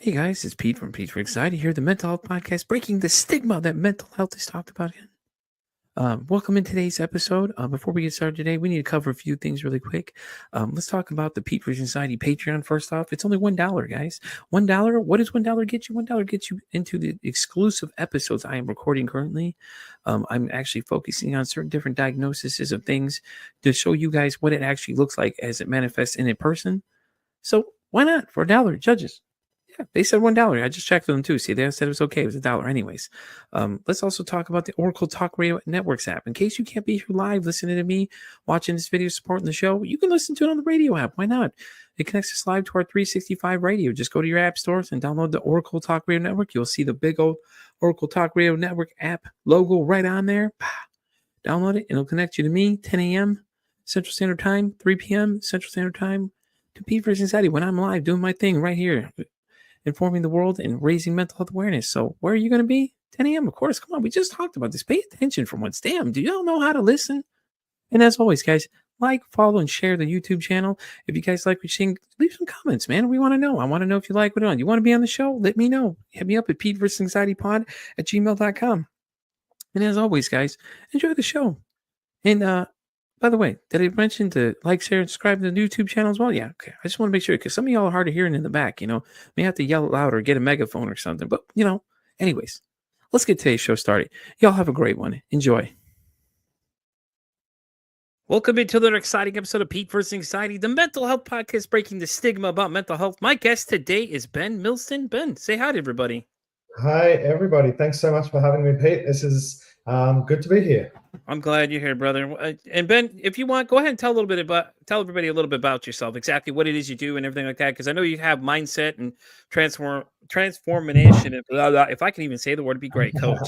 Hey guys, it's Pete from Pete for Anxiety here, the mental health podcast, breaking the stigma that mental health is talked about again. Welcome in today's episode. Before we get started today, we need to cover a few things really quick. Let's talk about the Pete for Anxiety Patreon first off. It's only $1, guys. $1. What does $1 get you? $1 gets you into the exclusive episodes I am recording currently. I'm actually focusing on certain different diagnoses of things to show you guys what it actually looks like as it manifests in a person. So why not for $1, judges? Yeah, they said $1. I just checked with them too. See, they said it was okay. It was $1 anyways. Let's also talk about the Oracle Talk Radio Networks app. In case you can't be here live listening to me, watching this video, supporting the show, you can listen to it on the radio app. Why not? It connects us live to our 365 radio. Just go to your app stores and download the Oracle Talk Radio Network. You'll see the big old Oracle Talk Radio Network app logo right on there. Download it. It'll connect you to me, 10 a.m. Central Standard Time, 3 p.m. Central Standard Time, to Pete for Anxiety when I'm live doing my thing right here, informing the world and raising mental health awareness. So where are you going to be? 10 a.m. Of course. Come on. We just talked about this. Pay attention for once. Damn. Do y'all know how to listen? And as always, guys, like, follow, and share the YouTube channel. If you guys like what you're seeing, leave some comments, man. We want to know. I want to know if you like what you're on. You want to be on the show? Let me know. Hit me up at PeteVersusAnxietyPod@gmail.com. And as always, guys, enjoy the show. And by the way, did I mention to like, share, and subscribe to the YouTube channel as well? Yeah, okay. I just want to make sure because some of y'all are hard of hearing in the back, may have to yell loud or get a megaphone or something. But, anyways, let's get today's show started. Y'all have a great one. Enjoy. Welcome into another exciting episode of Pete vs. Anxiety, the mental health podcast breaking the stigma about mental health. My guest today is Ben Milston. Ben, say hi to everybody. Hi, everybody. Thanks so much for having me, Pete. This is good to be here. I'm glad you're here, brother. And Ben, if you want, go ahead and tell everybody a little bit about yourself, exactly what it is you do and everything like that. Because I know you have mindset and transformation. And blah, blah. If I can even say the word, it'd be great, Coach.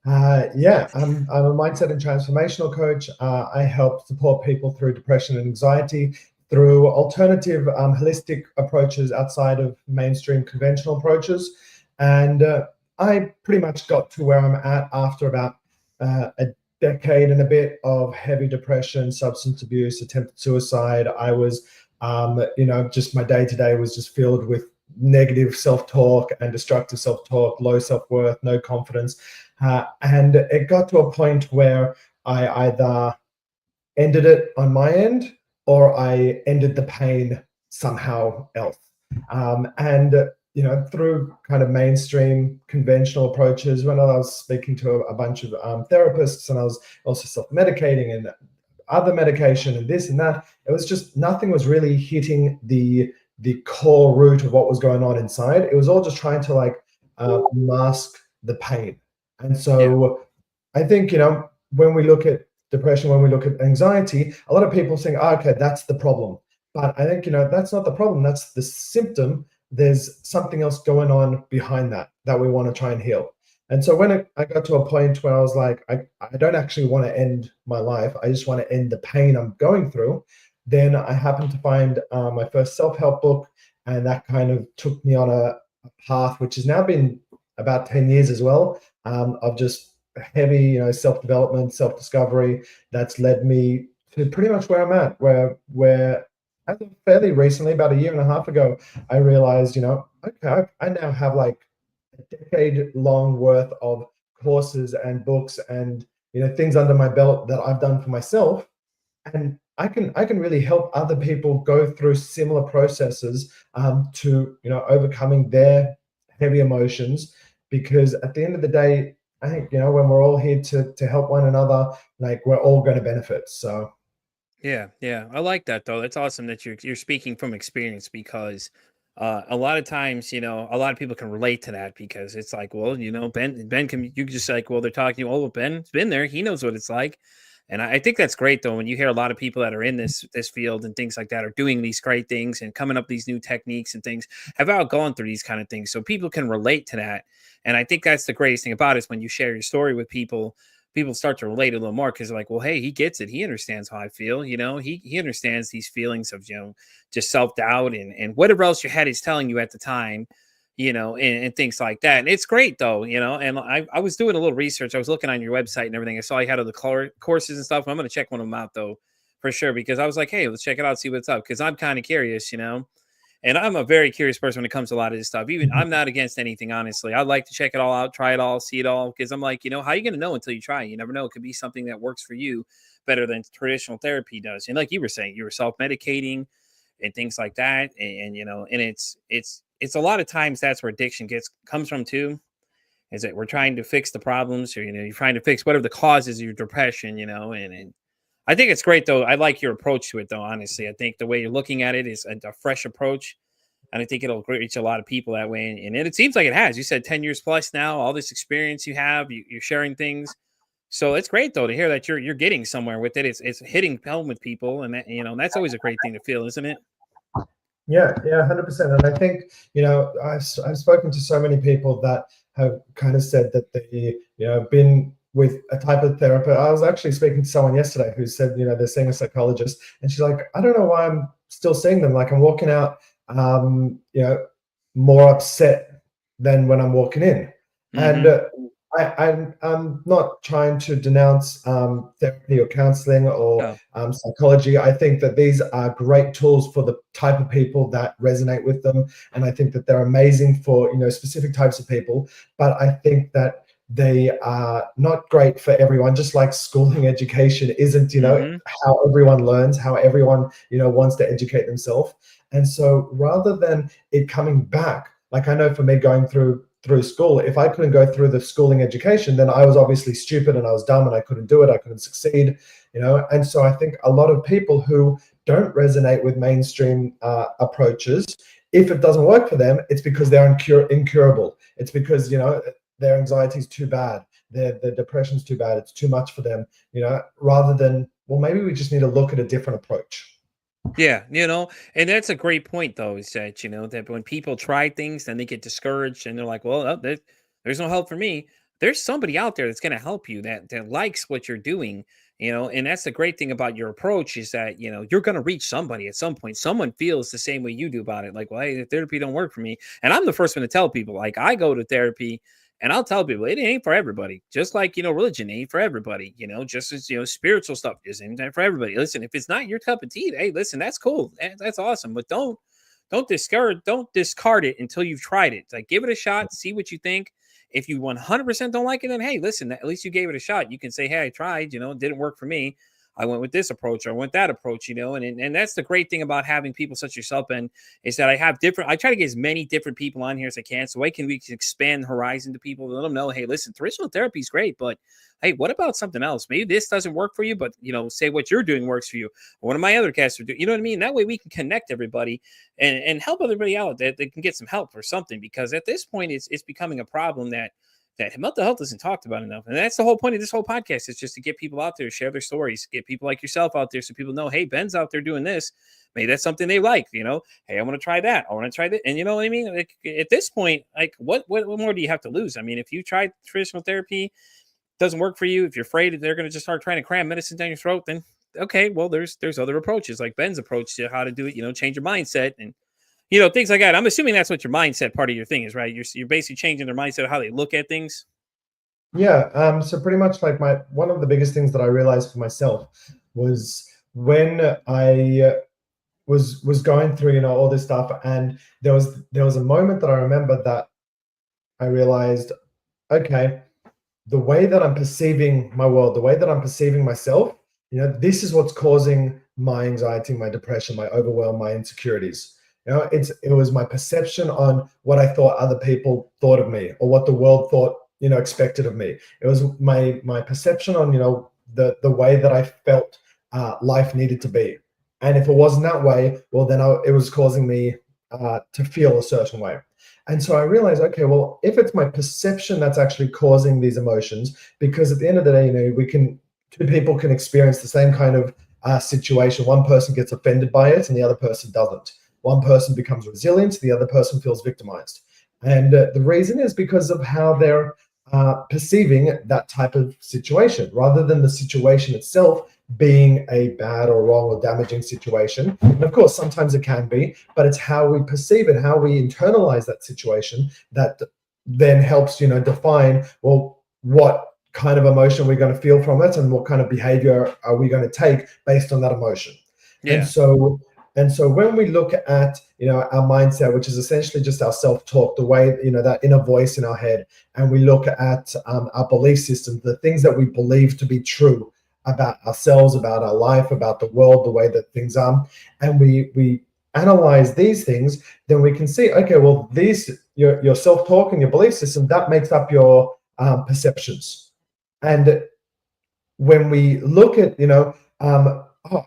Yeah, I'm a mindset and transformational coach. I help support people through depression and anxiety through alternative holistic approaches outside of mainstream conventional approaches. And I pretty much got to where I'm at after about a decade and a bit of heavy depression, substance abuse, attempted suicide. I was, just my day-to-day was just filled with negative self-talk and destructive self-talk, low self-worth, no confidence. And it got to a point where I either ended it on my end or I ended the pain somehow else. Through kind of mainstream conventional approaches, when I was speaking to a bunch of therapists, and I was also self-medicating and other medication and this and that, it was just nothing was really hitting the core root of what was going on inside. It was all just trying to mask the pain. And so I think, when we look at depression, when we look at anxiety, a lot of people think, okay, that's the problem. But I think, that's not the problem. That's the symptom. There's something else going on behind that we want to try and heal. And so when I got to a point where I was like, I don't actually want to end my life. I just want to end the pain I'm going through. Then I happened to find my first self-help book. And that kind of took me on a path, which has now been about 10 years as well, of just heavy, self-development, self-discovery. That's led me to pretty much where I'm at, where as of fairly recently, about a year and a half ago, I realized, okay, I now have like a decade long worth of courses and books and, things under my belt that I've done for myself. And I can really help other people go through similar processes to, overcoming their heavy emotions. Because at the end of the day, I think, when we're all here to help one another, like we're all going to benefit. So. Yeah, I like that though. That's awesome that you're speaking from experience because a lot of times, a lot of people can relate to that because it's like, well, Ben can you just like, well, they're talking, oh, well, Ben's been there, he knows what it's like. And I think that's great though when you hear a lot of people that are in this field and things like that are doing these great things and coming up with these new techniques and things have all gone through these kind of things. So people can relate to that. And I think that's the greatest thing about it is when you share your story with people start to relate a little more because they're like, well, hey, he gets it. He understands how I feel. He understands these feelings of, just self-doubt and whatever else your head is telling you at the time, and things like that. And it's great though, and I was doing a little research. I was looking on your website and everything. I saw you had all the courses and stuff. I'm going to check one of them out though, for sure. Because I was like, hey, let's check it out, see what's up. Cause I'm kind of curious, And I'm a very curious person when it comes to a lot of this stuff. Even I'm not against anything, honestly. I'd like to check it all out, try it all, see it all, because I'm like, how are you going to know until you try? You never know. It could be something that works for you better than traditional therapy does. And like you were saying, you were self-medicating and things like that. And it's a lot of times that's where addiction comes from too, is that we're trying to fix the problems, or you're trying to fix whatever the cause is of your depression, and I think it's great though. I like your approach to it though, honestly. I think the way you're looking at it is a fresh approach, and I think it'll reach a lot of people that way. And it seems like it has. You said 10 years plus now, all this experience you have, you're sharing things. So it's great though to hear that you're getting somewhere with it. It's hitting home with people, and that's always a great thing to feel, isn't it? Yeah, 100%. And I think, I've spoken to so many people that have kind of said that they, been with a type of therapist. I was actually speaking to someone yesterday who said, they're seeing a psychologist, and she's like, I don't know why I'm still seeing them. Like, I'm walking out, more upset than when I'm walking in. Mm-hmm. And I'm not trying to denounce therapy or counseling or psychology. I think that these are great tools for the type of people that resonate with them. And I think that they're amazing for, specific types of people. But I think that they are not great for everyone, just like schooling education isn't, how everyone learns, how everyone, wants to educate themselves. And so rather than it coming back, like I know for me going through school, if I couldn't go through the schooling education, then I was obviously stupid and I was dumb and I couldn't do it. I couldn't succeed, And so I think a lot of people who don't resonate with mainstream approaches, if it doesn't work for them, it's because they're incurable. It's because, their anxiety is too bad. Their depression's too bad. It's too much for them, rather than, well, maybe we just need to look at a different approach. Yeah, and that's a great point, though, is that, that when people try things, then they get discouraged and they're like, well, there's no help for me. There's somebody out there that's going to help you that likes what you're doing, and that's the great thing about your approach is that, you're going to reach somebody at some point. Someone feels the same way you do about it. Like, well, hey, therapy don't work for me. And I'm the first one to tell people, like, I go to therapy. And I'll tell people it ain't for everybody. Just like, religion ain't for everybody, just as, spiritual stuff isn't for everybody. Listen, if it's not your cup of tea, hey, listen, that's cool. That's awesome. But don't discard it until you've tried it. Like, give it a shot, see what you think. If you 100% don't like it, then hey, listen, at least you gave it a shot. You can say, hey, I tried, it didn't work for me. I went with this approach or I went that approach, and that's the great thing about having people such as yourself, Ben, is that I try to get as many different people on here as I can. So we can expand the horizon to people, let them know, hey, listen, traditional therapy is great, but hey, what about something else? Maybe this doesn't work for you, but say what you're doing works for you. Or one of my other guests are doing, you know what I mean? That way we can connect everybody and help everybody out that they can get some help for something, because at this point it's becoming a problem that mental health isn't talked about enough. And that's the whole point of this whole podcast, is just to get people out there, share their stories, get people like yourself out there so people know, hey, Ben's out there doing this. Maybe that's something they like, hey, I want to try that. I want to try that. And you know what I mean? Like, at this point, like what more do you have to lose? I mean, if you tried traditional therapy, doesn't work for you, if you're afraid that they're going to just start trying to cram medicine down your throat, then okay, well, there's other approaches like Ben's approach to how to do it, change your mindset and things like that. I'm assuming that's what your mindset part of your thing is, right? You're basically changing their mindset of how they look at things. Yeah. So pretty much like one of the biggest things that I realized for myself was when I was going through, all this stuff, and there was a moment that I remember that I realized, okay, the way that I'm perceiving my world, the way that I'm perceiving myself, this is what's causing my anxiety, my depression, my overwhelm, my insecurities. It was my perception on what I thought other people thought of me, or what the world thought, expected of me. It was my perception on, the way that I felt life needed to be. And if it wasn't that way, well, then it was causing me to feel a certain way. And so I realized, okay, well, if it's my perception that's actually causing these emotions, because at the end of the day, two people can experience the same kind of situation. One person gets offended by it and the other person doesn't. One person becomes resilient, the other person feels victimized. And the reason is because of how they're perceiving that type of situation, rather than the situation itself being a bad or wrong or damaging situation. And of course, sometimes it can be, but it's how we perceive it, how we internalize that situation, that then helps, define, well, what kind of emotion we're going to feel from it and what kind of behavior are we going to take based on that emotion. Yeah. And so And so when we look at, our mindset, which is essentially just our self-talk, the way, that inner voice in our head, and we look at our belief systems, the things that we believe to be true about ourselves, about our life, about the world, the way that things are, and we analyze these things, then we can see, okay, well, your self-talk and your belief system, that makes up your perceptions. And when we look at, oh,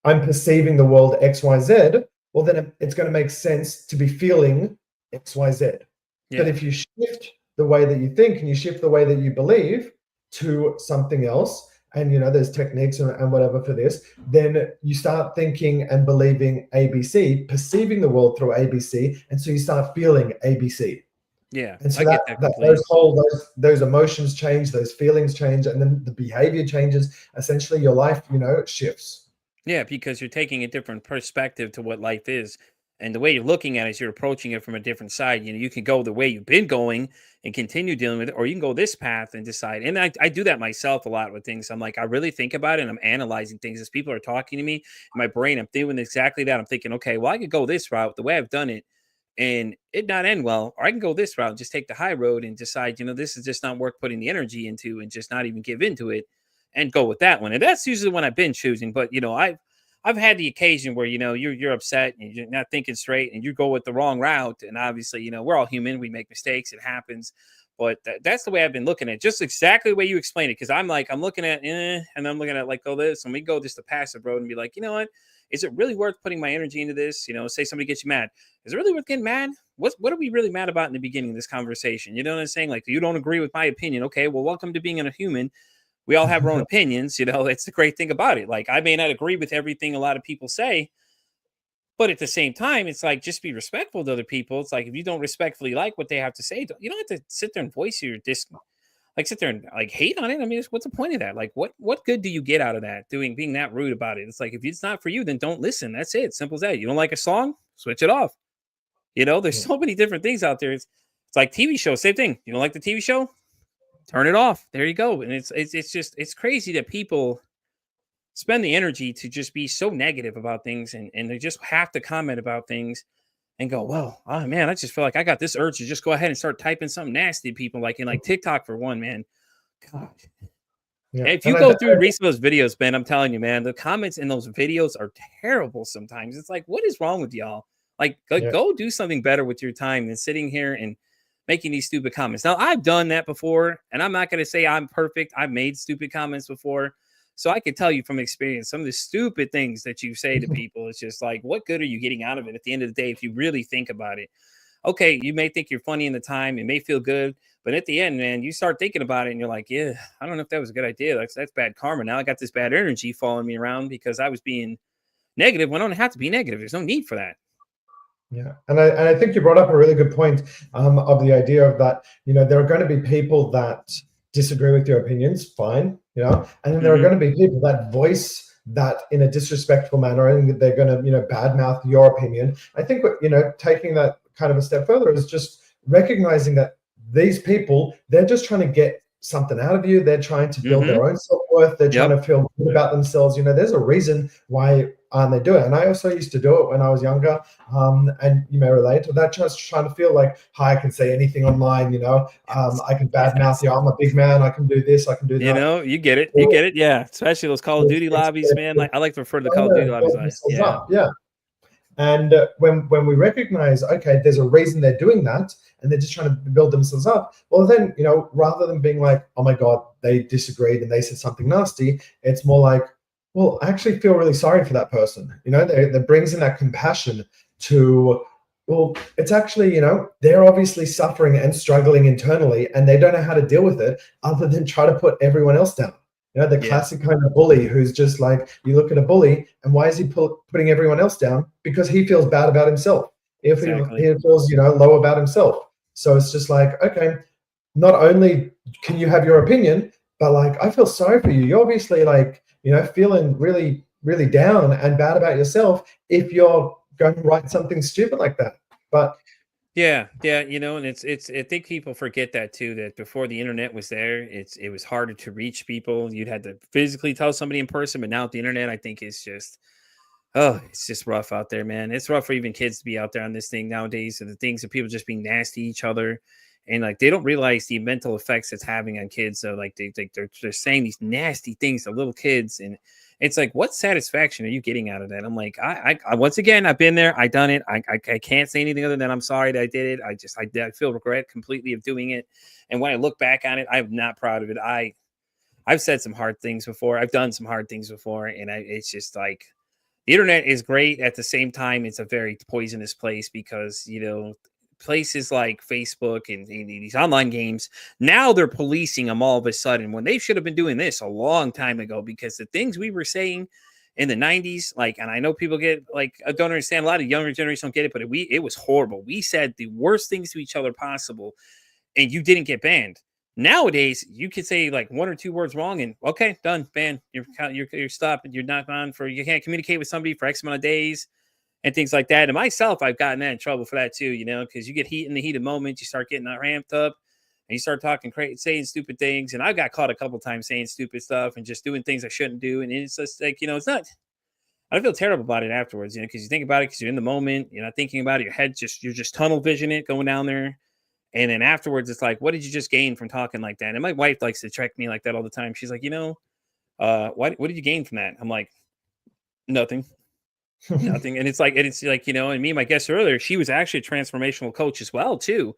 I'm perceiving the world XYZ, well, then it's going to make sense to be feeling XYZ. Yeah. But if you shift the way that you think and you shift the way that you believe to something else, and there's techniques and whatever for this, then you start thinking and believing ABC, perceiving the world through ABC, and so you start feeling ABC. Yeah, And so I that, get that that completely. those emotions change, those feelings change, and then the behavior changes. Essentially, your life, shifts. Yeah, because you're taking a different perspective to what life is. And the way you're looking at it is you're approaching it from a different side. You can go the way you've been going and continue dealing with it, or you can go this path and decide. And I do that myself a lot with things. I'm like, I really think about it and I'm analyzing things as people are talking to me. In my brain, I'm doing exactly that. I'm thinking, okay, well, I could go this route the way I've done it and it not end well, or I can go this route and just take the high road and decide, this is just not worth putting the energy into and just not even give into it and go with that one. And that's usually when I've been choosing. But I've had the occasion where you're upset and you're not thinking straight and you go with the wrong route. And obviously, we're all human, we make mistakes, it happens. But that's the way I've been looking at it, just exactly the way you explained it. Because I'm looking at and I'm looking at like, oh, this, and we go just the passive road and be like, you know what? Is it really worth putting my energy into this? Say somebody gets you mad. Is it really worth getting mad? What are we really mad about in the beginning of this conversation? You know what I'm saying? Like, you don't agree with my opinion. Okay, well, welcome to being a human. We all have our own opinions. It's the great thing about it. Like, I may not agree with everything a lot of people say, but at the same time, it's like, just be respectful to other people. It's like, if you don't respectfully like what they have to say, you don't have to sit there and voice your like sit there and like hate on it. I mean, what's the point of that? Like, what good do you get out of that? Being that rude about it? It's like, if it's not for you, then don't listen. That's it. Simple as that. You don't like a song, switch it off. There's so many different things out there. It's like TV shows, same thing. You don't like the TV show, turn it off. There you go. And it's crazy that people spend the energy to just be so negative about things, and they just have to comment about things and go, well, oh man, I just feel like I got this urge to just go ahead and start typing something nasty to people, like in like TikTok for one, man. God. Yeah. If you And go through and read some of those videos, man, I'm telling you, man, the comments in those videos are terrible sometimes. It's like, what is wrong with y'all? Like, yeah. go do something better with your time than sitting here and making these stupid comments. Now, I've done that before, and I'm not going to say I'm perfect. I've made stupid comments before. So I can tell you from experience, some of the stupid things that you say to people, it's just like, what good are you getting out of it at the end of the day if you really think about it? Okay, you may think you're funny in the time, it may feel good, but at the end, man, you start thinking about it and you're like, yeah, I don't know if that was a good idea. That's bad karma. Now I got this bad energy following me around because I was being negative when I don't have to be negative. There's no need for that. Yeah, and I think you brought up a really good point of the idea of that. There are going to be people that disagree with your opinions, fine. And then there are going to be people that voice that in a disrespectful manner, and they're going to badmouth your opinion. I think taking that kind of a step further is just recognizing that these people, they're just trying to get something out of you. They're trying to build their own self-worth. They're trying to feel good about themselves. There's a reason why they do it. And I also used to do it when I was younger. And you may relate to that, just trying to feel like, hi, I can say anything online, I can badmouth you. I'm a big man. I can do this. I can do that. You get it. You get it. Yeah. Especially those Call of Duty lobbies, man. Like, I like to refer to the Call of Duty lobbies. Yeah. Yeah. And when we recognize, okay, there's a reason they're doing that, and they're just trying to build themselves up. Well, then, rather than being like, oh my God, they disagreed and they said something nasty, it's more like, well, I actually feel really sorry for that person. That brings in that compassion to, well, it's actually, they're obviously suffering and struggling internally, and they don't know how to deal with it other than try to put everyone else down. The classic kind of bully who's just like, you look at a bully, and why is he putting everyone else down? Because he feels bad about himself. He feels, low about himself. So it's just like, okay, not only can you have your opinion, but like, I feel sorry for you. You're obviously like, feeling really, really down and bad about yourself if you're going to write something stupid like that. But Yeah, and it's I think people forget that too, that before the internet was there, it was harder to reach people. You'd had to physically tell somebody in person, but now with the internet, I think it's just Oh, it's just rough out there, man. It's rough for even kids to be out there on this thing nowadays. And the things of people just being nasty to each other, and like they don't realize the mental effects it's having on kids. So like they're saying these nasty things to little kids, and it's like, what satisfaction are you getting out of that? I'm like, I once again, I've been there, I done it. I can't say anything other than I'm sorry that I did it. I feel regret completely of doing it, and when I look back on it, I'm not proud of it. I've said some hard things before. I've done some hard things before, and it's just like the internet is great. At the same time, it's a very poisonous place because, places like Facebook and these online games, now they're policing them all of a sudden when they should have been doing this a long time ago, because the things we were saying in the 90s, like, and I know people get like, I don't understand, a lot of younger generation don't get it, but it was horrible. We said the worst things to each other possible, and you didn't get banned. Nowadays, you could say like one or two words wrong, and okay, done, banned. You're stopped. You're not on for. You can't communicate with somebody for X amount of days, and things like that. And myself, I've gotten that in trouble for that too. Because you get heat in the heat of moment, you start getting ramped up, and you start talking crazy, saying stupid things. And I got caught a couple times saying stupid stuff and just doing things I shouldn't do. And it's just like, it's not. I feel terrible about it afterwards, because you think about it because you're in the moment. You're not thinking about it. Your head you're just tunnel vision it going down there. And then afterwards, it's like, what did you just gain from talking like that? And my wife likes to check me like that all the time. She's like, what did you gain from that? I'm like, nothing, nothing. And it's like, and me and my guest earlier, she was actually a transformational coach as well, too.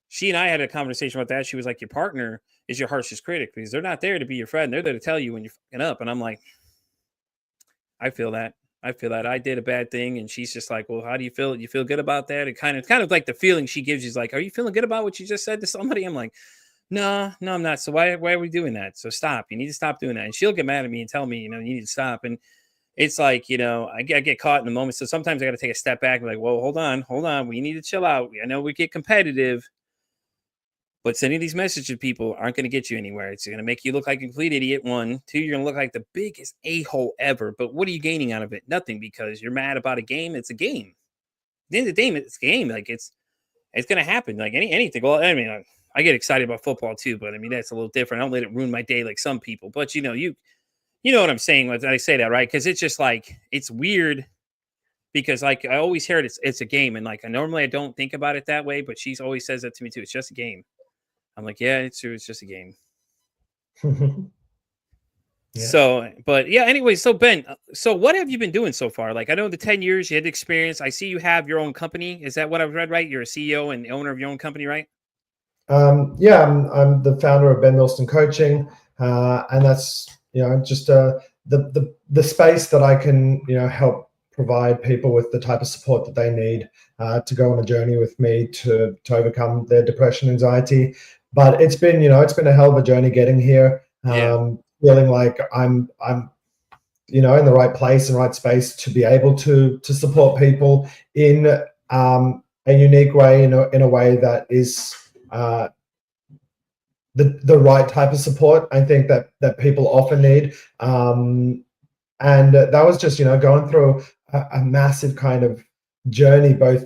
She and I had a conversation about that. She was like, your partner is your harshest critic because they're not there to be your friend. They're there to tell you when you're fucking up. And I'm like, I feel that. I feel that I did a bad thing, and she's just like, "Well, how do you feel? You feel good about that?" It kind of like the feeling she gives you is like, "Are you feeling good about what you just said to somebody?" I'm like, "No, no, I'm not." So why are we doing that? So stop. You need to stop doing that. And she'll get mad at me and tell me, you need to stop. And it's like, I get caught in the moment. So sometimes I got to take a step back and be like, "Whoa, hold on. We need to chill out. I know we get competitive, but sending these messages to people aren't going to get you anywhere. It's going to make you look like a complete idiot. One, two, you're going to look like the biggest a-hole ever. But what are you gaining out of it? Nothing, because you're mad about a game. It's a game. At the end of the day, it's a game. Like it's going to happen. Like anything. Well, I mean, I get excited about football too, but I mean that's a little different. I don't let it ruin my day like some people. But you know what I'm saying when I say that, right? Because it's just like it's weird. Because like I always hear it's a game, and like normally I don't think about it that way, but she's always says that to me too. It's just a game. I'm like, yeah, it's true. It's just a game. Yeah. So, but yeah, anyway, so Ben, so what have you been doing so far? Like, I know the 10 years you had experience. I see you have your own company. Is that what I've read, right? You're a CEO and owner of your own company, right? Yeah, I'm the founder of Ben Milston Coaching, and that's just the space that I can help provide people with the type of support that they need to go on a journey with me to overcome their depression, anxiety. But it's been a hell of a journey getting here. Feeling like I'm in the right place and right space to be able to support people in a unique way, in a way that is the right type of support I think that people often need. And that was just going through a massive kind of journey, both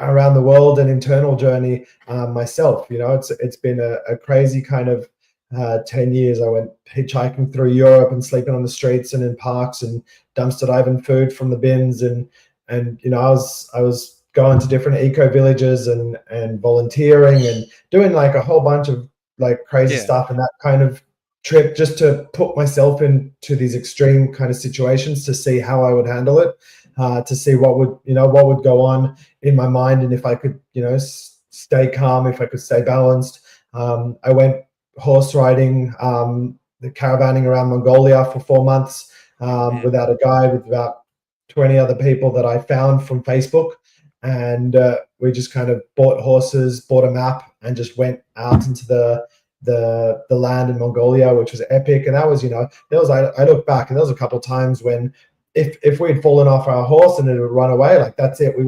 around the world and internal journey myself. It's been a crazy kind of 10 years. I went hitchhiking through Europe and sleeping on the streets and in parks and dumpster diving food from the bins, and I was going to different eco villages and volunteering and doing like a whole bunch of like crazy stuff in that kind of trip, just to put myself into these extreme kind of situations to see how I would handle it, to see what would go on in my mind, and if I could stay calm, if I could stay balanced. I went horse riding, the caravanning around Mongolia for 4 months without a guide, with about 20 other people that I found from Facebook. And we just kind of bought horses, bought a map, and just went out into the land in Mongolia, which was epic. And that was, I look back, and there was a couple of times when if we'd fallen off our horse and it would run away, like that's it, we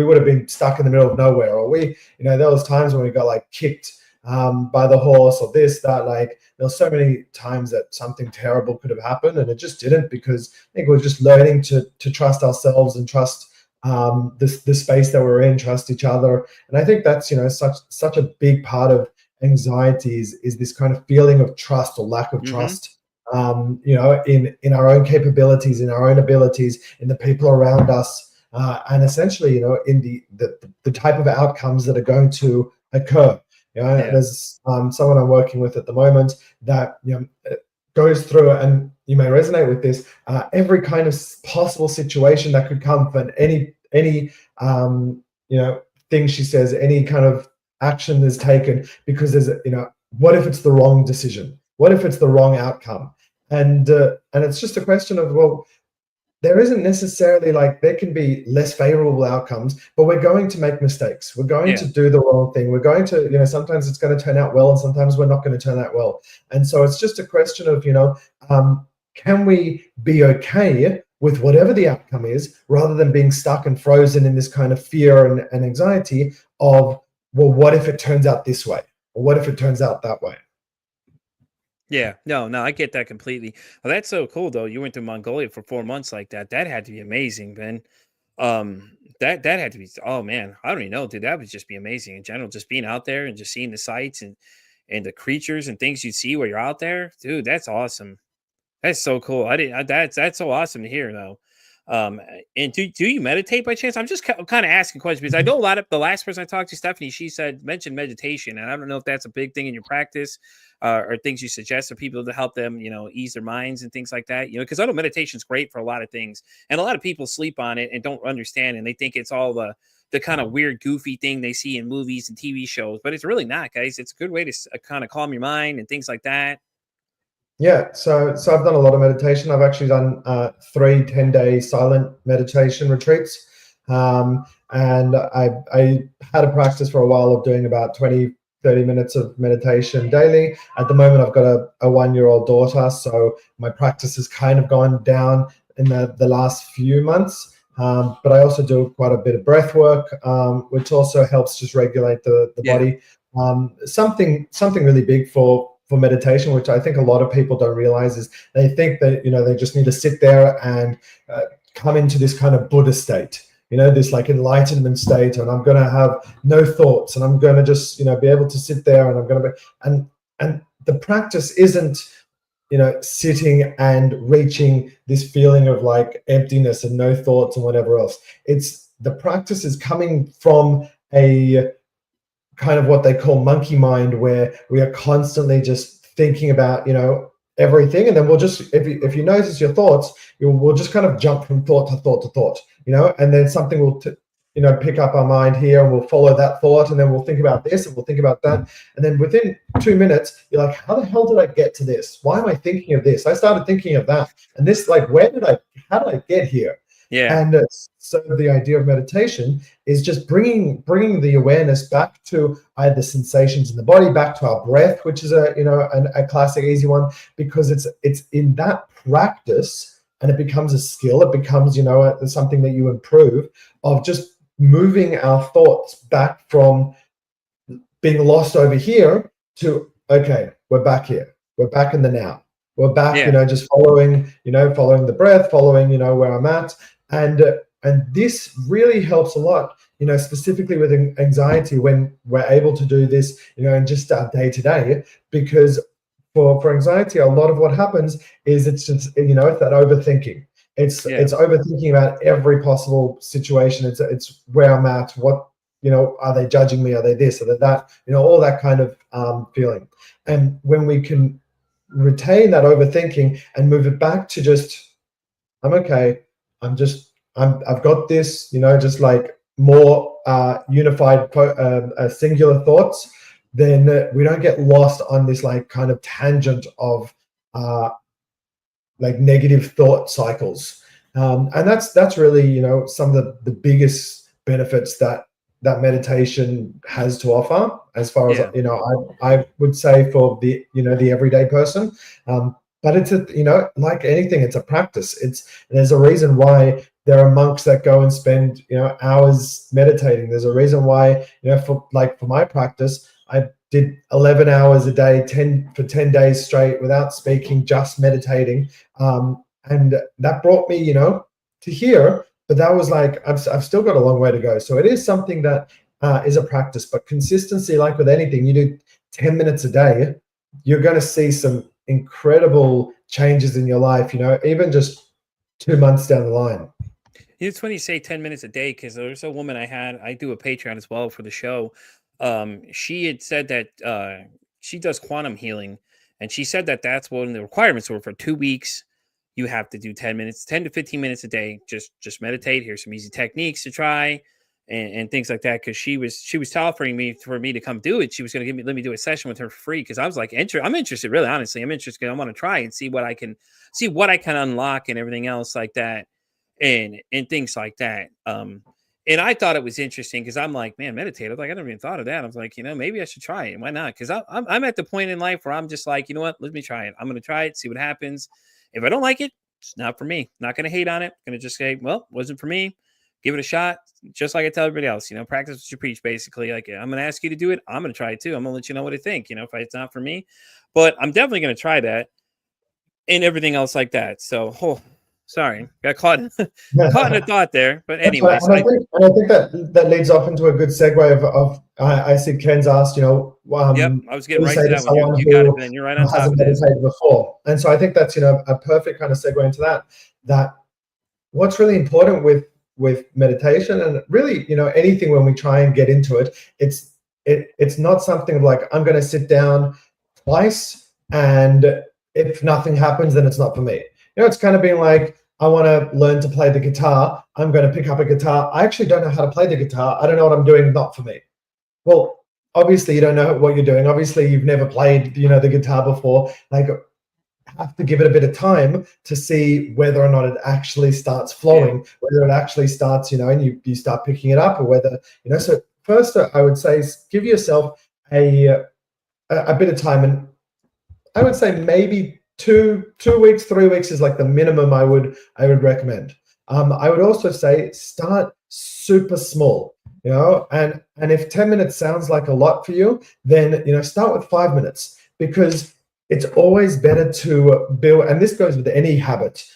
would have been stuck in the middle of nowhere. Or there was times when we got like kicked by the horse, or this, that. Like there were so many times that something terrible could have happened, and it just didn't, because I think we're just learning to trust ourselves and trust the space that we're in, trust each other. And I think that's such a big part of anxiety is this kind of feeling of trust or lack of trust in our own capabilities, in our own abilities, in the people around us, and essentially, in the type of outcomes that are going to occur. There's someone I'm working with at the moment that goes through, and you may resonate with this, every kind of possible situation that could come from any thing she says, any kind of action is taken because there's what if it's the wrong decision? What if it's the wrong outcome? And it's just a question of, well, there isn't necessarily, like, there can be less favorable outcomes, but we're going to make mistakes. We're going to do the wrong thing. We're going to, sometimes it's going to turn out well, and sometimes we're not going to turn out well. And so it's just a question of, can we be okay with whatever the outcome is, rather than being stuck and frozen in this kind of fear and anxiety of, well, what if it turns out this way? Or what if it turns out that way? Yeah, no, I get that completely. Well, that's so cool though. You went to Mongolia for 4 months like that. That had to be amazing, Ben. That had to be. Oh man, I don't even know, dude. That would just be amazing in general. Just being out there and just seeing the sights and the creatures and things you see while you're out there, dude. That's awesome. That's so cool. I didn't. That's so awesome to hear though. And do you meditate by chance? I'm just kind of asking questions because I know a lot of the last person I talked to, Stephanie, she mentioned meditation, and I don't know if that's a big thing in your practice, or things you suggest for people to help them, ease their minds and things like that. Because I know meditation is great for a lot of things, and a lot of people sleep on it and don't understand, and they think it's all the kind of weird, goofy thing they see in movies and TV shows, but it's really not, guys. It's a good way to kind of calm your mind and things like that. Yeah, so I've done a lot of meditation. I've actually done 3 10-day silent meditation retreats, and I had a practice for a while of doing about 20-30 minutes of meditation daily. At the moment, I've got a 1-year-old daughter, so my practice has kind of gone down in the last few months. But I also do quite a bit of breath work, which also helps just regulate the body. Something really big for meditation, which I think a lot of people don't realize, is they think that they just need to sit there and come into this kind of Buddha state, this like enlightenment state, and I'm going to have no thoughts, and I'm going to just be able to sit there, and I'm going to be, and the practice isn't sitting and reaching this feeling of like emptiness and no thoughts and whatever else. It's the practice is coming from a kind of what they call monkey mind, where we are constantly just thinking about everything, and then we'll just, if you notice your thoughts, we'll just kind of jump from thought to thought to thought, and then something will pick up our mind here, and we'll follow that thought, and then we'll think about this, and we'll think about that, and then within 2 minutes you're like, how the hell did I get to this? Why am I thinking of this? I started thinking of that, and this, like, how did I get here? And so the idea of meditation is just bringing the awareness back to either sensations in the body, back to our breath, which is a classic easy one, because it's in that practice, and it becomes a skill. It becomes something that you improve, of just moving our thoughts back from being lost over here to, okay, we're back here. We're back in the now. We're back, just following the breath, following where I'm at. And this really helps a lot, specifically with anxiety, when we're able to do this, in just our day to day, because for anxiety, a lot of what happens is it's just, it's that overthinking. It's overthinking about every possible situation. It's where I'm at, what, are they judging me? Are they this? Are they that? All that kind of feeling. And when we can retain that overthinking and move it back to just, I'm okay. I've got this, just like more unified, singular thoughts, then we don't get lost on this like kind of tangent of like negative thought cycles. And that's really, some of the biggest benefits that meditation has to offer, as far as, I would say, for the, the everyday person. But it's like anything, it's a practice. There's a reason why there are monks that go and spend, hours meditating. There's a reason why, for my practice, I did 11 hours a day, 10 days straight without speaking, just meditating. And that brought me, to here. But that was like, I've still got a long way to go. So it is something that is a practice, but consistency, like with anything, you do 10 minutes a day, you're going to see some incredible changes in your life, even just 2 months down the line. It's funny you say 10 minutes a day because there's a woman I do a Patreon as well for the show. She had said that she does quantum healing, and she said that that's one of the requirements were for 2 weeks. You have to do 10 minutes, 10 to 15 minutes a day. Just meditate. Here's some easy techniques to try and things like that. Cause she was offering me for me to come do it. She was going to let me do a session with her for free. Cause I was like, I'm interested, really, honestly. I'm interested. I want to try and see what I can unlock and everything else like that. And things like that. And I thought it was interesting because I'm like, man, meditate. I was like, I never even thought of that. I was like, maybe I should try it. Why not? Because I'm at the point in life where I'm just like, you know what? Let me try it. I'm going to try it, see what happens. If I don't like it, it's not for me. Not going to hate on it. Going to just say, well, wasn't for me. Give it a shot. Just like I tell everybody else, practice what you preach, basically. Like, I'm going to ask you to do it. I'm going to try it too. I'm going to let you know what I think, if it's not for me. But I'm definitely going to try that and everything else like that. So, sorry, got caught in a thought there. But anyways, and I think that leads off into a good segue of I see Ken's asked, yep, I was getting right to that one. You got it, Ben. You're right on top of it. Meditated before, and so I think that's a perfect kind of segue into that. That what's really important with meditation and really anything when we try and get into it, it's not something like I'm going to sit down twice and if nothing happens, then it's not for me. It's kind of being like, I want to learn to play the guitar. I'm going to pick up a guitar. I actually don't know how to play the guitar. I don't know what I'm doing. Not for me. Well, obviously you don't know what you're doing. Obviously you've never played, the guitar before. Like, have to give it a bit of time to see whether or not it actually starts flowing, whether it actually starts, and you start picking it up, or whether, so first I would say is give yourself a bit of time. And I would say maybe 2 weeks, 3 weeks is like the minimum I would recommend. I would also say start super small, and if 10 minutes sounds like a lot for you, then start with 5 minutes, because it's always better to build, and this goes with any habit.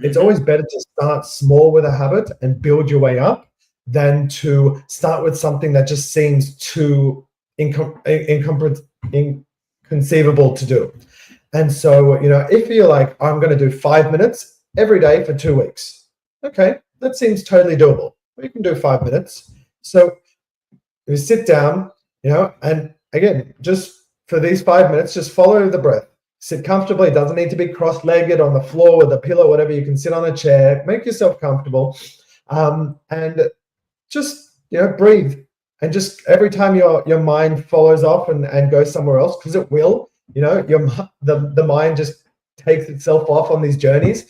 It's always better to start small with a habit and build your way up than to start with something that just seems too inconceivable to do. And so, if you're like, I'm going to do 5 minutes every day for 2 weeks, okay, that seems totally doable. You can do 5 minutes. So you sit down, and again, just for these 5 minutes, just follow the breath. Sit comfortably. It doesn't need to be cross-legged on the floor with a pillow, whatever. You can sit on a chair. Make yourself comfortable, and just breathe. And just every time your mind follows off and goes somewhere else, because it will, the mind just takes itself off on these journeys.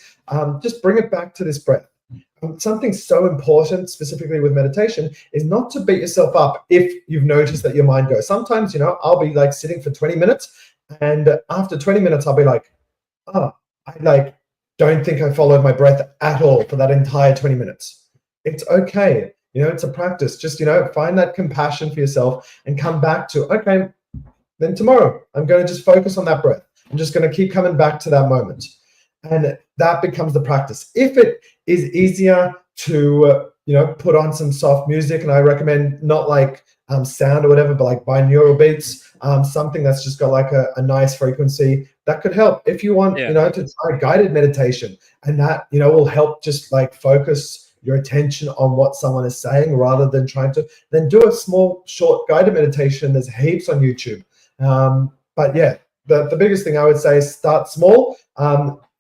Just bring it back to this breath. Something so important, specifically with meditation, is not to beat yourself up if you've noticed that your mind goes. Sometimes, I'll be like sitting for 20 minutes, and after 20 minutes, I'll be like, I don't think I followed my breath at all for that entire 20 minutes. It's okay. It's a practice. Just, find that compassion for yourself and come back to, okay, then tomorrow I'm going to just focus on that breath. I'm just going to keep coming back to that moment. And that becomes the practice. If it is easier to, put on some soft music, and I recommend not like sound or whatever, but like binaural beats, something that's just got like a nice frequency, that could help. If you want, to try guided meditation, and that, will help just like focus your attention on what someone is saying rather than trying to, then do a small, short guided meditation. There's heaps on YouTube. But yeah, the biggest thing I would say is start small.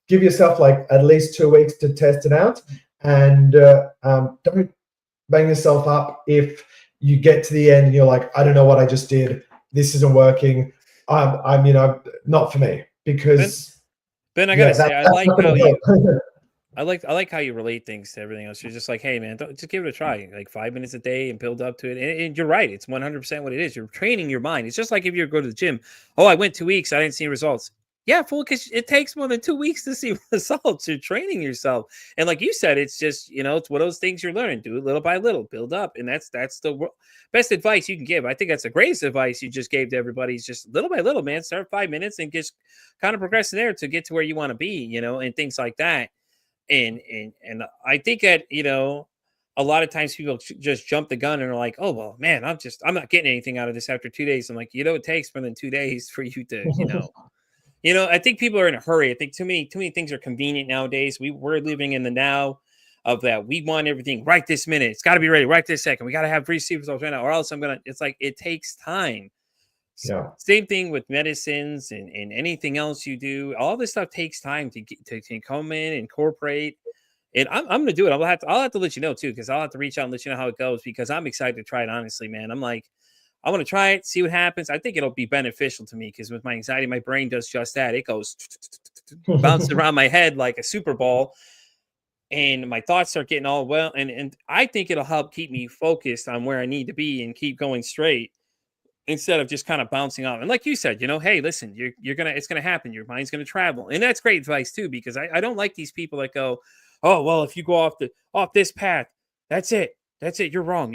Give yourself like at least 2 weeks to test it out, and don't bang yourself up if you get to the end and you're like, I don't know what I just did. This isn't working. I'm not for me, because Ben, I gotta say, I like how you relate things to everything else. You're just like, hey man, just give it a try. Like 5 minutes a day and build up to it. And you're right, it's 100% what it is. You're training your mind. It's just like if you go to the gym. Oh, I went 2 weeks, I didn't see results. Yeah, fool, because it takes more than 2 weeks to see results. You're training yourself. And like you said, it's just, it's one of those things you're learning. Do it little by little, build up. And that's the best advice you can give. I think that's the greatest advice you just gave to everybody. Is just little by little, man. Start 5 minutes and just kind of progress there to get to where you want to be, and things like that. And I think that, a lot of times people just jump the gun and are like, oh, well, man, I'm not getting anything out of this after 2 days. I'm like, it takes more than 2 days for you to, I think people are in a hurry. I think too many things are convenient nowadays. We're living in the now of that. We want everything right this minute. It's got to be ready right this second. We got to have receive results right now, or else it's like it takes time. Yeah. Same thing with medicines and anything else you do. All this stuff takes time to come in, incorporate. And I'm gonna do it. I'll have to let you know too, because I'll have to reach out and let you know how it goes, because I'm excited to try it, honestly, man. I want to try it, see what happens. I think it'll be beneficial to me, because with my anxiety, my brain does just that. It goes bouncing around my head like a super ball, and my thoughts start getting all well. And I think it'll help keep me focused on where I need to be and keep going straight, instead of just kind of bouncing off. And like you said, hey, listen, it's gonna happen. Your mind's gonna travel, and that's great advice too, because I don't like these people that go, oh well, if you go off this path, that's it, you're wrong,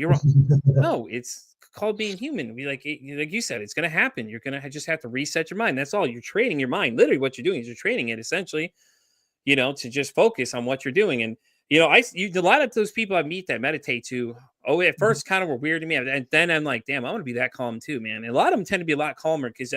No, it's called being human. We like you said, it's gonna happen. You're gonna just have to reset your mind. That's all. You're training your mind. Literally, what you're doing is you're training it, essentially, to just focus on what you're doing. And a lot of those people I meet that meditate too. Oh, at first kind of were weird to me, and then I'm like, damn, I want to be that calm too, man. And a lot of them tend to be a lot calmer, because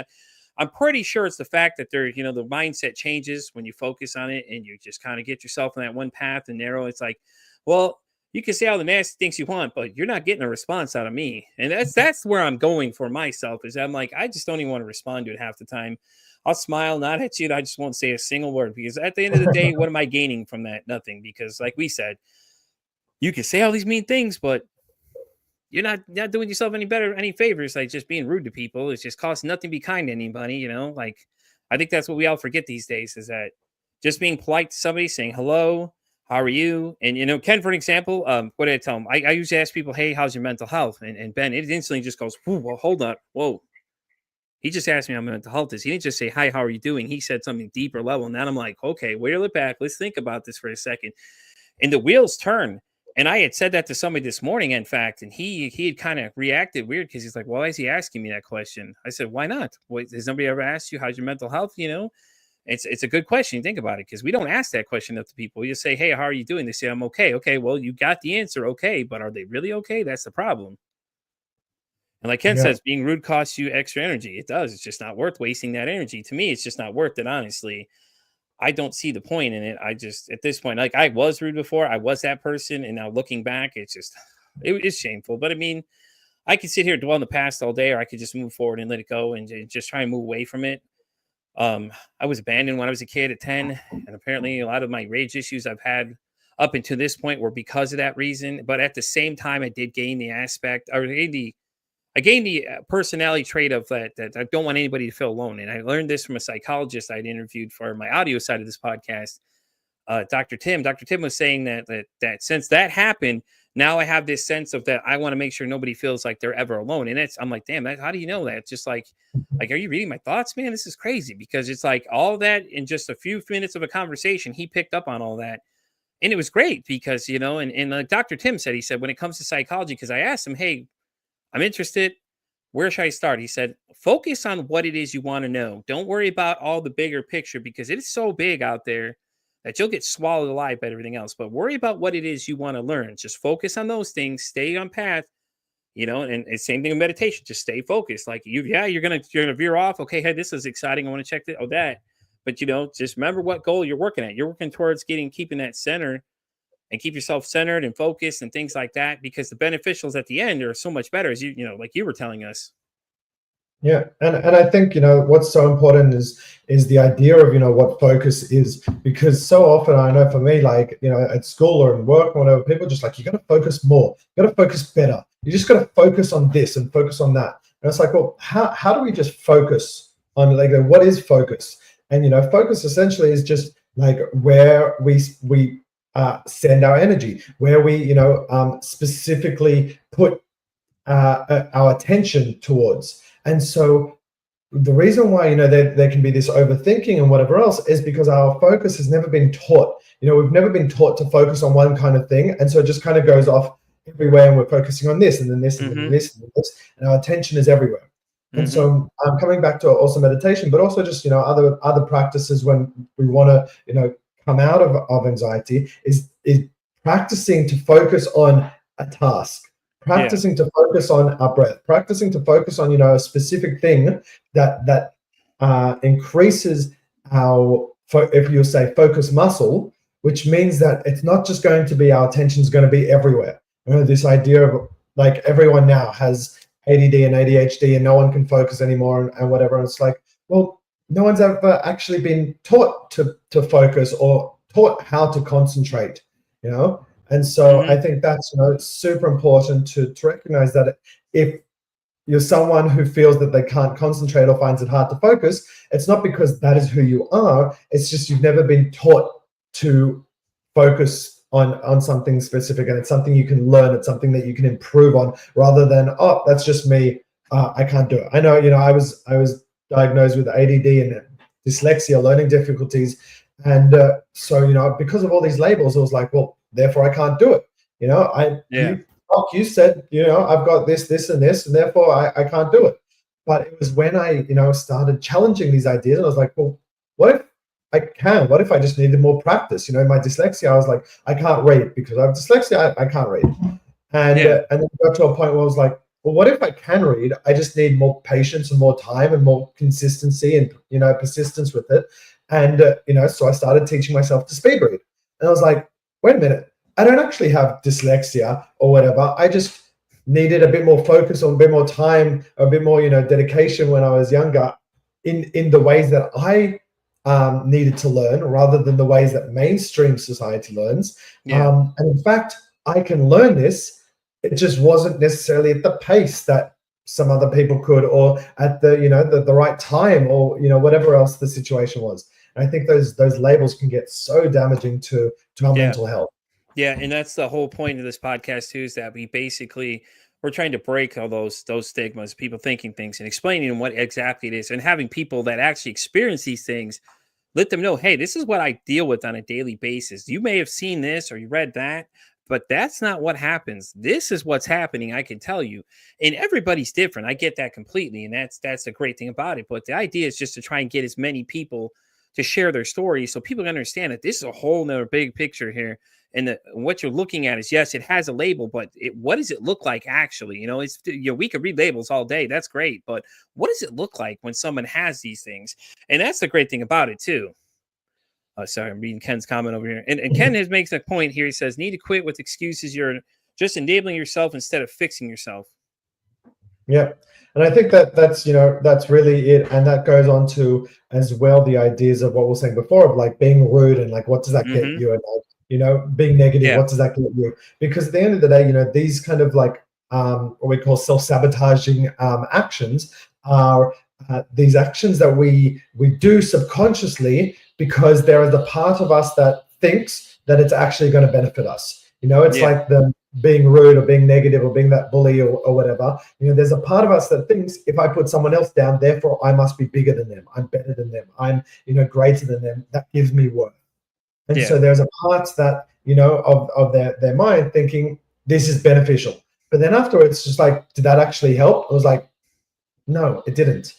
I'm pretty sure it's the fact that the mindset changes when you focus on it, and you just kind of get yourself in that one path and narrow. It's like, well, you can say all the nasty things you want, but you're not getting a response out of me. And that's where I'm going for myself, is I'm like, I just don't even want to respond to it half the time. I'll smile, nod at you, and I just won't say a single word, because at the end of the day, what am I gaining from that? Nothing. Because like we said, you can say all these mean things, but you're not doing yourself any favors. Like, just being rude to people, it's just costs nothing to be kind to anybody. Like, I think that's what we all forget these days, is that just being polite to somebody, saying hello, how are you? And Ken, for an example, what did I tell him? I usually ask people, hey, how's your mental health? And Ben, it instantly just goes, well, hold on, whoa. He just asked me how my mental health is. He didn't just say, hi, how are you doing? He said something deeper level. And then I'm like, okay, wheel it back. Let's think about this for a second. And the wheels turn. And I had said that to somebody this morning, in fact, and he had kind of reacted weird, because he's like, why is he asking me that question? I said, why not? Has nobody ever asked you, how's your mental health? It's a good question. Think about it, because we don't ask that question up to people. We just say, hey, how are you doing? They say, I'm okay. Okay, well, you got the answer. Okay, but are they really okay? That's the problem. And like Ken says, being rude costs you extra energy. It does. It's just not worth wasting that energy. To me, it's just not worth it, honestly. I don't see the point in it. I just, at this point, like, I was rude before. I was that person. And now looking back, it's shameful. But I mean, I could sit here and dwell in the past all day, or I could just move forward and let it go, and just try and move away from it. I was abandoned when I was a kid at 10. And apparently a lot of my rage issues I've had up until this point were because of that reason. But at the same time, I did gain the aspect, or I gained the personality trait of that I don't want anybody to feel alone. And I learned this from a psychologist I'd interviewed for my audio side of this podcast, Dr. Tim. Dr. Tim was saying that since that happened, now I have this sense of that I want to make sure nobody feels like they're ever alone. And I'm like, damn, how do you know that? It's just like, are you reading my thoughts, man? This is crazy, because it's like all that in just a few minutes of a conversation, he picked up on all that. And it was great, because, and like Dr. Tim said, he said, when it comes to psychology, because I asked him, hey, I'm interested. Where should I start? He said, focus on what it is you want to know. Don't worry about all the bigger picture, because it is so big out there that you'll get swallowed alive by everything else. But worry about what it is you want to learn. Just focus on those things. Stay on path. And it's same thing with meditation. Just stay focused. Like you're gonna veer off. Okay, hey, this is exciting. I want to check that. But just remember what goal you're working at. You're working towards keeping that center, and keep yourself centered and focused and things like that, because the beneficials at the end are so much better, as like you were telling us. Yeah, and I think what's so important is the idea of what focus is, because so often I know for me, like at school or in work or whatever, people just like, you got to focus more, you got to focus better, you just got to focus on this and focus on that. And it's like, well, how do we just focus on, like, what is focus? And focus essentially is just like where we send our energy, where we specifically put our attention towards. And so the reason why there can be this overthinking and whatever else is because our focus has never been taught. We've never been taught to focus on one kind of thing, and so it just kind of goes off everywhere, and we're focusing on this and then this and then this and this, and our attention is everywhere. And so I'm coming back to also meditation, but also just other practices when we want to come out of anxiety is practicing to focus on a task, practicing to focus on our breath, practicing to focus on a specific thing that increases if you say focus muscle, which means that it's not just going to be our attention's going to be everywhere. This idea of like everyone now has ADD and ADHD and no one can focus anymore and whatever. And it's like, well, no one's ever actually been taught to focus or taught how to concentrate, And so I think that's super important to recognize that if you're someone who feels that they can't concentrate or finds it hard to focus, it's not because that is who you are. It's just you've never been taught to focus on something specific, and it's something you can learn. It's something that you can improve on, rather than, oh, that's just me. I can't do it. I know, I was diagnosed with ADD and dyslexia, learning difficulties, and so because of all these labels, I was like, well, therefore I can't do it. You said, I've got this, and this, and therefore I can't do it. But it was when I, started challenging these ideas, and I was like, well, what if I can? What if I just needed more practice? My dyslexia, I was like, I can't read because I have dyslexia. I can't read. And then it got to a point where I was like, well, what if I can read? I just need more patience and more time and more consistency and, persistence with it. And, so I started teaching myself to speed read. And I was like, wait a minute. I don't actually have dyslexia or whatever. I just needed a bit more focus or a bit more time, a bit more, dedication when I was younger in the ways that I needed to learn, rather than the ways that mainstream society learns. And in fact, I can learn this. It just wasn't necessarily at the pace that some other people could, or at the, the right time, or, whatever else the situation was. And I think those labels can get so damaging to our mental health. Yeah, and that's the whole point of this podcast too, is that we're trying to break all those stigmas, people thinking things, and explaining what exactly it is, and having people that actually experience these things, let them know, hey, this is what I deal with on a daily basis. You may have seen this or you read that, but that's not what happens. This is what's happening, I can tell you. And everybody's different. I get that completely, and that's the great thing about it. But the idea is just to try and get as many people to share their stories so people can understand that this is a whole nother big picture here. And what you're looking at is, yes, it has a label, but what does it look like actually? We could read labels all day. That's great. But what does it look like when someone has these things? And that's the great thing about it too. Sorry, I'm reading Ken's comment over here. And Ken makes a point here. He says, need to quit with excuses. You're just enabling yourself instead of fixing yourself. Yeah. And I think that's really it. And that goes on to as well the ideas of what we were saying before, of like being rude, and like, what does that get you? And like, being negative, what does that get you? Because at the end of the day, these kind of like what we call self-sabotaging actions are these actions that we do subconsciously, because there is a part of us that thinks that it's actually going to benefit us. It's like the being rude or being negative or being that bully or whatever. There's a part of us that thinks, if I put someone else down, therefore I must be bigger than them. I'm better than them. I'm, greater than them. That gives me worth. And so there's a part that, of their mind thinking this is beneficial. But then afterwards, it's just like, did that actually help? I was like, no, it didn't,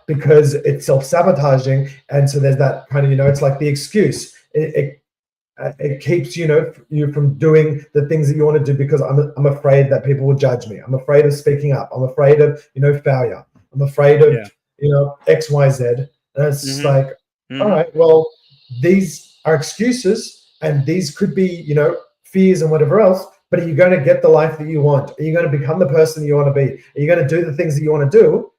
because it's self-sabotaging. And so there's that kind of, it's like the excuse. It keeps, you from doing the things that you want to do, because I'm afraid that people will judge me. I'm afraid of speaking up. I'm afraid of, failure. I'm afraid of, X, Y, Z. And it's like, all right, well, these are excuses, and these could be, fears and whatever else, but are you going to get the life that you want? Are you going to become the person you want to be? Are you going to do the things that you want to do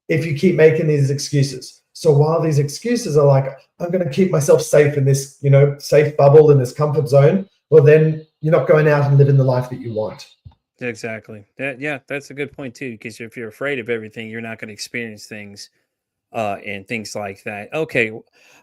if you keep making these excuses? So while these excuses are like, I'm going to keep myself safe in this, safe bubble, in this comfort zone, well, then you're not going out and living the life that you want. Exactly. That's a good point too, because if you're afraid of everything, you're not going to experience things and things like that. Okay.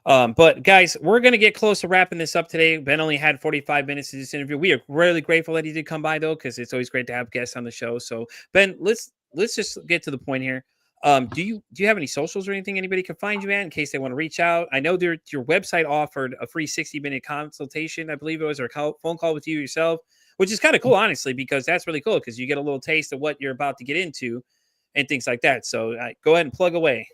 But guys, we're going to get close to wrapping this up today. Ben only had 45 minutes to this interview. We are really grateful that he did come by though, because it's always great to have guests on the show. So Ben, let's just get to the point here. Do you have any socials or anything anybody can find you at in case they want to reach out? I know your website offered a free 60-minute consultation, I believe it was, or a phone call with you yourself, which is kind of cool, honestly, because that's really cool, because you get a little taste of what you're about to get into and things like that. So go ahead and plug away.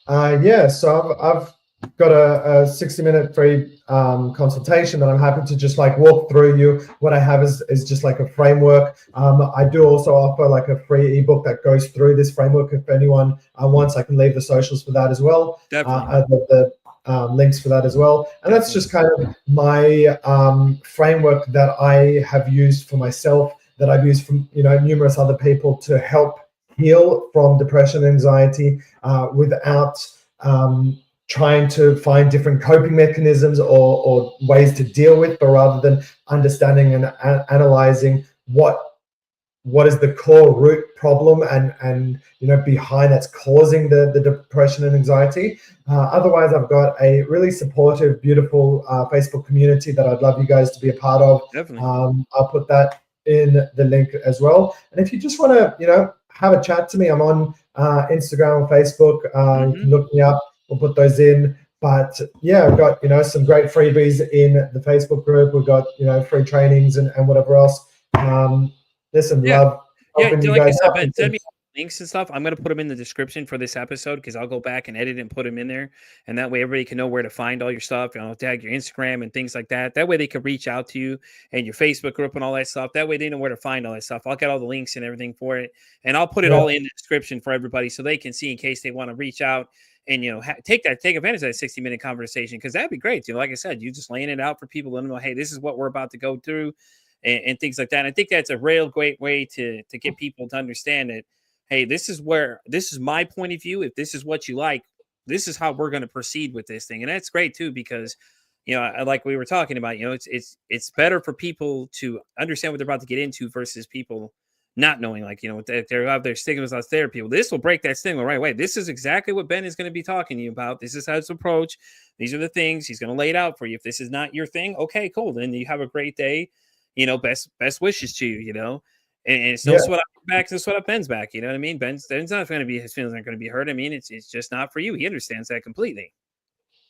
So got a 60-minute free consultation that I'm happy to just like walk through you. What I have is just like a framework. I do also offer like a free ebook that goes through this framework. If anyone wants, I can leave the socials for that as well. Definitely. The links for that as well. And that's just kind of my framework that I have used for myself, that I've used from numerous other people to help heal from depression and anxiety without trying to find different coping mechanisms or ways to deal with, but rather than understanding and analyzing what is the core root problem and behind that's causing the depression and anxiety. Otherwise, I've got a really supportive, beautiful Facebook community that I'd love you guys to be a part of. Definitely. I'll put that in the link as well. And if you just want to have a chat to me, I'm on Instagram and Facebook. You can look me up. We'll put those in. But yeah, I've got some great freebies in the Facebook group. We've got free trainings and whatever else. Listen, love helping you like guys I said, out. Ben, send me links and stuff. I'm going to put them in the description for this episode because I'll go back and edit and put them in there. And that way everybody can know where to find all your stuff. I'll tag your Instagram and things like that. That way they can reach out to you and your Facebook group and all that stuff. That way they know where to find all that stuff. I'll get all the links and everything for it. And I'll put it all in the description for everybody so they can see in case they want to reach out and, take advantage of that 60-minute conversation because that'd be great. Like I said, you just laying it out for people, let them know, hey, this is what we're about to go through. And things like that. And I think that's a real great way to get people to understand that, hey, this is my point of view. If this is what you like, this is how we're going to proceed with this thing. And that's great too, because, like we were talking about, it's better for people to understand what they're about to get into versus people not knowing, like, they have their stigmas out there. People, this will break that stigma right away. This is exactly what Ben is going to be talking to you about. This is how it's approach. These are the things he's going to lay it out for you. If this is not your thing, okay, cool. Then you have a great day. Best wishes to you, and it's no sweat up your back, no sweat up Ben's back. You know what I mean? Ben's not going to be, his feelings aren't going to be hurt. I mean, it's just not for you. He understands that completely.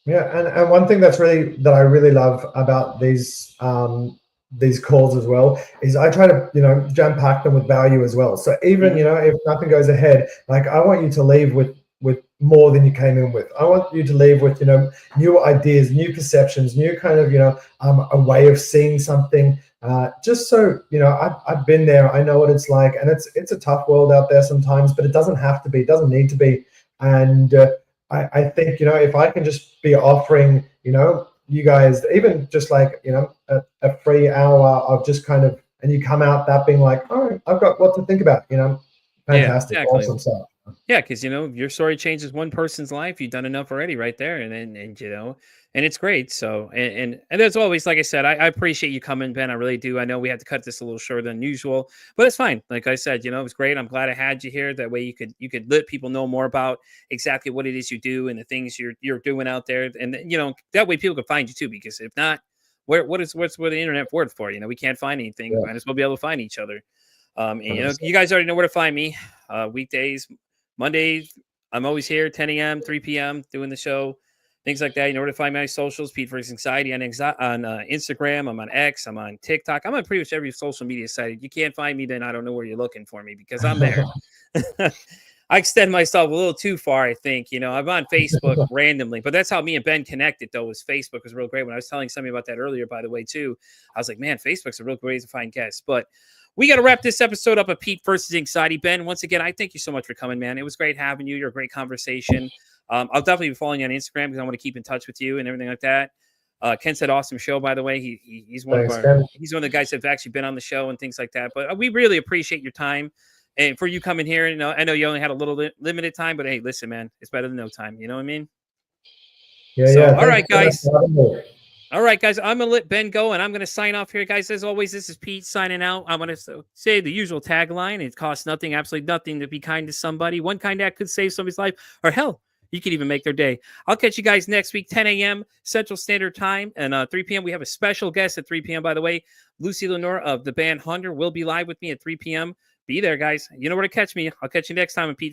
Yeah, and one thing that I really love about these calls as well is I try to jam pack them with value as well. So even if nothing goes ahead, like I want you to leave with more than you came in with. I want you to leave with new ideas, new perceptions, new kind of a way of seeing something. Just so I've been there. I know what it's like, and it's a tough world out there sometimes, but it doesn't have to be. It doesn't need to be. And I think if I can just be offering you guys even just like a free hour of just kind of, and you come out that being like, all right, I've got what to think about. Fantastic, yeah, exactly. Awesome stuff. Yeah, because your story changes one person's life. You've done enough already, right there, and and it's great. So, and as always, like I said, I appreciate you coming, Ben. I really do. I know we had to cut this a little shorter than usual, but it's fine. Like I said, it was great. I'm glad I had you here. That way, you could let people know more about exactly what it is you do and the things you're doing out there, and that way people can find you too. Because if not, what's the internet for it for? We can't find anything. Yeah. Might as well be able to find each other. And, you guys already know where to find me. Weekdays. Mondays, I'm always here, 10 a.m., 3 p.m., doing the show, things like that. You know where to find my socials, Pete vs. Anxiety on Instagram. I'm on X. I'm on TikTok. I'm on pretty much every social media site. If you can't find me, then I don't know where you're looking for me because I'm there. I extend myself a little too far, I think. I'm on Facebook randomly, but that's how me and Ben connected, though, was Facebook was real great. When I was telling somebody about that earlier, by the way, too, I was like, man, Facebook's a real great way to find guests. But we got to wrap this episode up of Pete versus Anxiety. Ben, once again, I thank you so much for coming, man. It was great having you. You're a great conversation. I'll definitely be following you on Instagram because I want to keep in touch with you and everything like that. Ken said awesome show, by the way. He's one of the guys that's actually been on the show and things like that. But we really appreciate your time and for you coming here. I know you only had a little limited time, but hey, listen, man, it's better than no time. You know what I mean? Yeah. All right, guys. All right, guys, I'm going to let Ben go, and I'm going to sign off here. Guys, as always, this is Pete signing out. I'm going to say the usual tagline. It costs nothing, absolutely nothing to be kind to somebody. One kind act could save somebody's life, or hell, you could even make their day. I'll catch you guys next week, 10 a.m. Central Standard Time, and 3 p.m. We have a special guest at 3 p.m., by the way. Lucy Lenore of the band Hunter will be live with me at 3 p.m. Be there, guys. You know where to catch me. I'll catch you next time on Pete